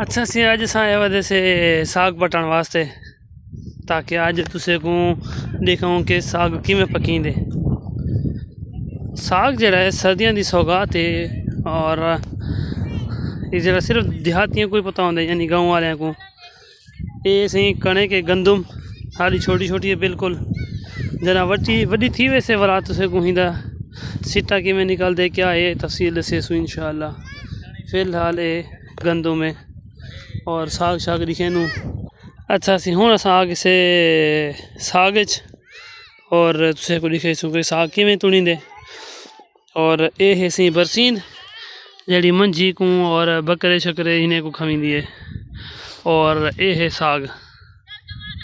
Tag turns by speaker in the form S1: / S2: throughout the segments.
S1: अच्छा सी अज अस आए वजह से साग पटाने वास्ते ताकि अज तुसे को दिखाऊं कि साग किमें पकींदे। साग जरा है सर्दियों की सौगात है और ये जरा सिर्फ देहातियों को ही पता होता है, यानी गाँव वाले को। ये सही कणे के गंदम हाली छोटी छोटी है बिल्कुल, जरा वड्डी थी वैसे वाला तुसे को हिंदा सिट्टा किमें निकलते क्या है तफसील दसेसू इंशाअल्लाह। फिलहाल ये गंदम है और साग शाग दिखे नू। अच्छा सी हूँ अस आ किसे साग और तुसे को दिखे सू कि साग किमें तुड़ींदे। और ये है सी बरसीन जड़ी मंजी को और बकरे शकरे इन्हें को खवींदी है। और ये है साग,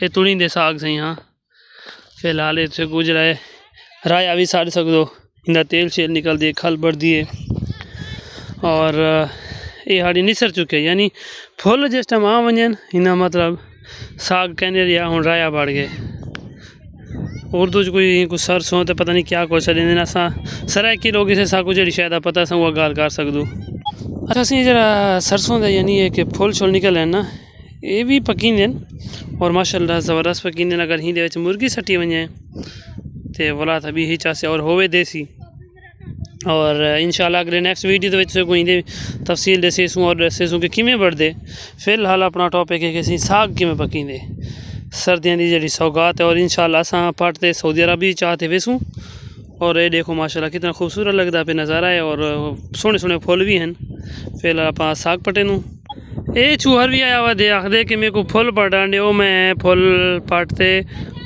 S1: ये तुड़ींदे साग सही। हाँ फिलहाल इसे गुजरा है राया भी साड़ सकदो, इनका तेल शेल निकल दिए खल बढ़ दिए। और ये हाड़ी निसर चुके, यानी फुल जिस टाइम आ वजन इना मतलब साग कहने या हूँ राया बढ़ गए। उर्दू च कोई कुछ सरसों तो पता नहीं क्या कुछ चलेंदे असा सरायकी लोग इसे साग जी शायद पता अस वो गाल कर सकदो। अच्छा सी जरा सरसों का यानी है कि फुल छोल निकल है ना, ये भी पकींदे और माशाल्लाह ज़बरदस्त पकींदे। अगर ही मुर्गी सटी वजे तो बोला था भी ही चासे और होवे देसी। और इंशाल्लाह अगले नेक्स्ट वीडियो तो कोई तफसील दसेसूँ और दसेसूँ कि किमें बढ़ते। फिलहाल अपना टॉपिक है कि साग किमें पकींदे सर्दियों की जी सौगात है। और इंशाल्लाह अस पटते सऊदी अरब चाहते वेसूँ। और ये देखो माशाल्लाह कितना खूबसूरत लगता पे नज़ारा है और सोहने सोहने फुल भी हैं। फिलहाल आप साग पटे नू ये चूहर भी आया हुआ दे आखदे कि मेरे को फुल पटान दे, मैं फुल पटते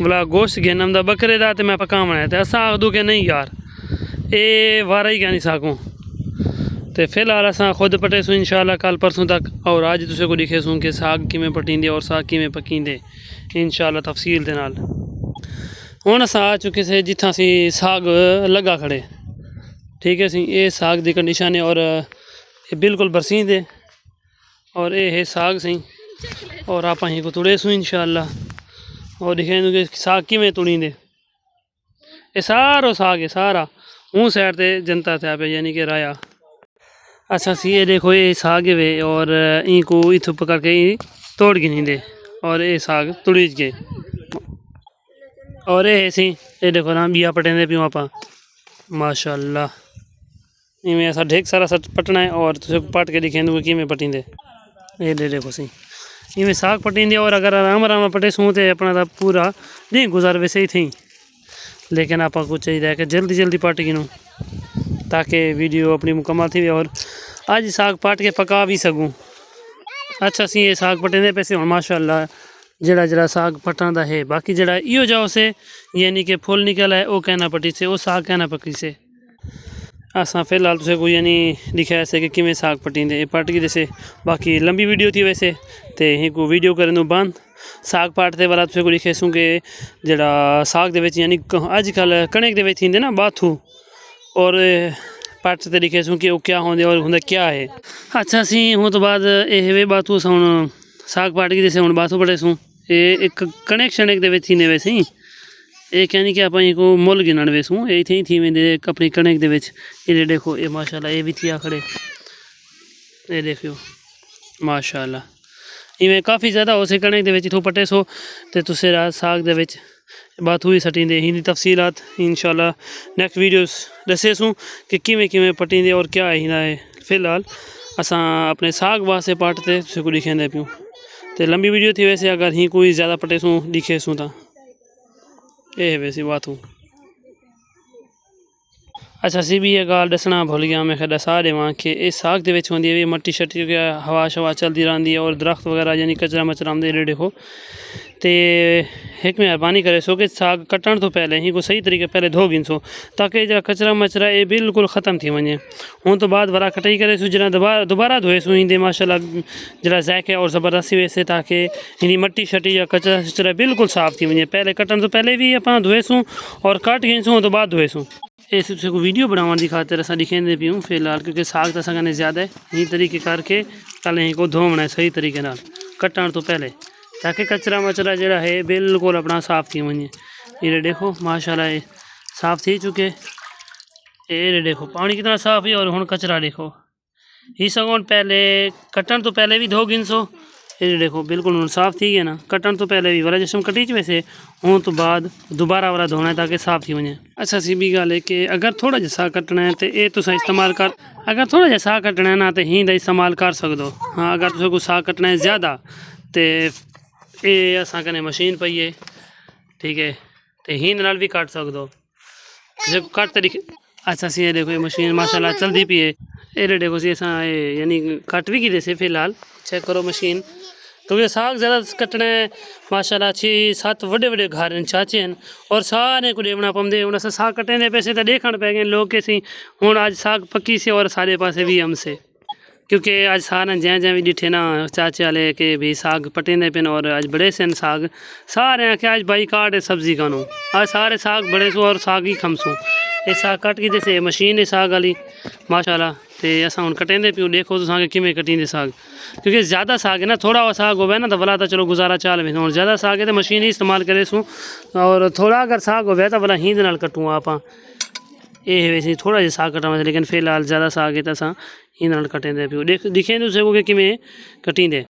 S1: बोला गोश्त घेनम दा बकरे दा ते मैं पकावना है। तो अस आखदू कि नहीं यार ये वारा ही क्या नहीं सकूँ। तो फिलहाल अस खुद पटेसूँ इंशाल्लाह कल परसों तक। और आज तुसे को दिखेसूँ कि साग किमें पटींदे और साग किमें पकींदे इंशाल्लाह तफसील दे नाल। हुण अस आ चुके से जिथा सी साग लगा खड़े, ठीक है सी। ये साग की कंडीशन है और ये बिल्कुल बरसीन दे और ये है साग सही। और आप को तुड़ेसूँ इंशाल्लाह और दिखे कि साग किमें तुड़ींदे। ये सारो साग है सारा हूँ साइड ते जनता थे पे यानी कि राया। अच्छा सी ये देखो ये साग है वे और इनको इथों पकड़ के तोड़ गिनी दे और ये साग तुड़ीज गए। और ये सी ये देखो ना बिया पटेंदे पियूँ आप माशाल्लाह। इमें ऐसा ढेर सारा सच पटना है और तुझे पट के दिखेंदे कि में पटींदे। ये देखो सी इमें साग पटींदे और अगर आराम आराम पटे सूँ तो अपना तो पूरा नहीं गुजार वैसे ही थी। लेकिन आप कुछ चाहिए कि जल्दी जल्दी पट गिनूँ ताकि वीडियो अपनी मुकम्मल थी और आज साग पट के पका भी सकूँ। अच्छा सी ये साग पटेंदे पैसे हूँ माशाल्लाह जड़ा जड़ा साग पटना दा है। बाकी जड़ा इो जाओ से यानी कि फुल निकल है वो कहना पटी से वो साग कहना पकी से। असा फिलहाल तुझे कोई यानी दिखाया से कि किमें साग पटींदे पट गई जैसे। बाकी लंबी वीडियो थी वैसे तो यहीं को वीडियो करने बंद साग पाटते वाला तुझे को दिखेसूँ कि जड़ा साग दे यानी अजकल कणक दे थींदे ना बाथू और पटते दिखेसूँ कि वो क्या होंगे और होंगे क्या है। अच्छा सी हूँ तो बाद ये बाथू हूँ साग पाट गई जैसे हूँ बाथू पटेसूँ ये एक कणक शणक दे थींदे वैसे ही एक यानी कि आप को मुल गिनण वेसूँ ये थी वेंदे अपनी कणक दे ये देखो ये माशाल्लाह ये भी थी खड़े ये देखियो माशाल्लाह। इवें काफ़ी ज़्यादा हो से कणक दे इथों पटे सो तो तुसे साग दे बात हुई सटींदे हिंदी तफसीलात इंशाल्लाह नेक्स्ट वीडियोस दसेसूँ कि किमें किमें पटींदे और क्या है। फिलहाल अस अपने साग वास्ते पाटते तुसे को दिखेंदे पियूँ तो लंबी वीडियो थी वैसे अगर ही कोई ज़्यादा पटेसूँ दिखेसूँ तो ये वैसी बात हूँ। अच्छा सी भी ये गाल दसना भूल गया मैं दसा देव कि इस साग के होंगी है मट्टी शट्टी हवा शवा चलती रही है और दरख्त वगैरह यानी कचरा मचरा आते ये देखो। तो एक मेहरबानी करे सो कि साग कटण तो पहले ही को सही तरीके पहले धो गिनसो ताकि जरा कचरा मचरा ये बिल्कुल ख़त्म थी वजे। हूँ तो बाद वारा कटाई करे सो जरा दोबारा धोएसूँ ईंदे माशाल्लाह जरा जैके और ज़बरदस्ती वैसे ताकि इन मट्टी शट्टी या कचरा शचरा बिल्कुल साफ़ थी वजे। पहले कटण तो पहले भी अपना धोएसूँ और कट गिनसूँ तो बाद धोएसूँ। इस को वीडियो बनाने की खातिर अस दिखेंदे पियूँ फिलहाल क्योंकि साग तो असा ज़्यादा है यही तरीके करके कल यहीं को धोवना है सही तरीके नाल कटण तो पहले ताकि कचरा मचरा जरा है बिल्कुल अपना साफ़ थी वजे। ये देखो माशाल्लाह ये साफ़ थी चुके ये देखो पानी कितना साफ़ है और हुण कचरा देखो ही सगों पहले कट्टन तो पहले भी धो गिनसो। ये देखो बिल्कुल हुण साफ़ थी गया ना। कट्टन तो पहले भी वाला जिसम कटी च वैसे हों तो बाद दोबारा वाला धोना है ताकि साफ़ थी वने। अच्छा सी भी गल है कि अगर थोड़ा जिहा साह कट्टना है तो ये तुसा इस्तेमाल कर, अगर थोड़ा जिहा साह कट्टना है ना तो हींग दा इस्तेमाल कर सकदो। हाँ अगर तुसें को साह कट्टना है ज़्यादा तो ये असां कने मशीन पई है, ठीक है, तो हींग नाल भी कट सकदो जो कट तरीके। अच्छा सी ये देखो ये मशीन माशाल्लाह चलती पई है। ये देखो सी असां यानी कट भी गिरे से फिलहाल चेक करो मशीन। क्योंकि साग ज़्यादा कट्टना है माशाल्लाह 6-7 वड्डे वड्डे घर हैं चाचे हैं और सारे को देवना पौंदे। हुण असां साग कट्टने दे पैसे तो देखण पै गए लोग के सी हुण अज साग पक्की से और सारे पासे भी हम से, क्योंकि अज सारे जै भी डिठे ना चाचे वाले के भी साग पटेंदे पिन और अज बड़े सन साग सारे आखे अज भाई काट सब्जी कानू अज सारे साग बड़े सो और साग ही खमसू। ये साग कट के जैसे मशीन है साग वाली माशाल्लाह। तो असां हुण कटेंदे पियूं, देखो तुसांखे किवें कटींदे साग। क्योंकि ज़्यादा साग है ना, थोड़ा साग होवे ना तो भला तो चलो गुजारा चाल वेंदो। हुण ज़्यादा साग है तो मशीन ही इस्तेमाल करेसूँ और थोड़ा अगर साग होवे तो भला हींद नाल कटूँ आपां। ये वैसे थोड़ा जिहा साग कटां लेकिन फिलहाल ज़्यादा साग है तो असां हींद नाल कटेंदे पियूं। दिखेंदे तुसें कि किवें कटींदे।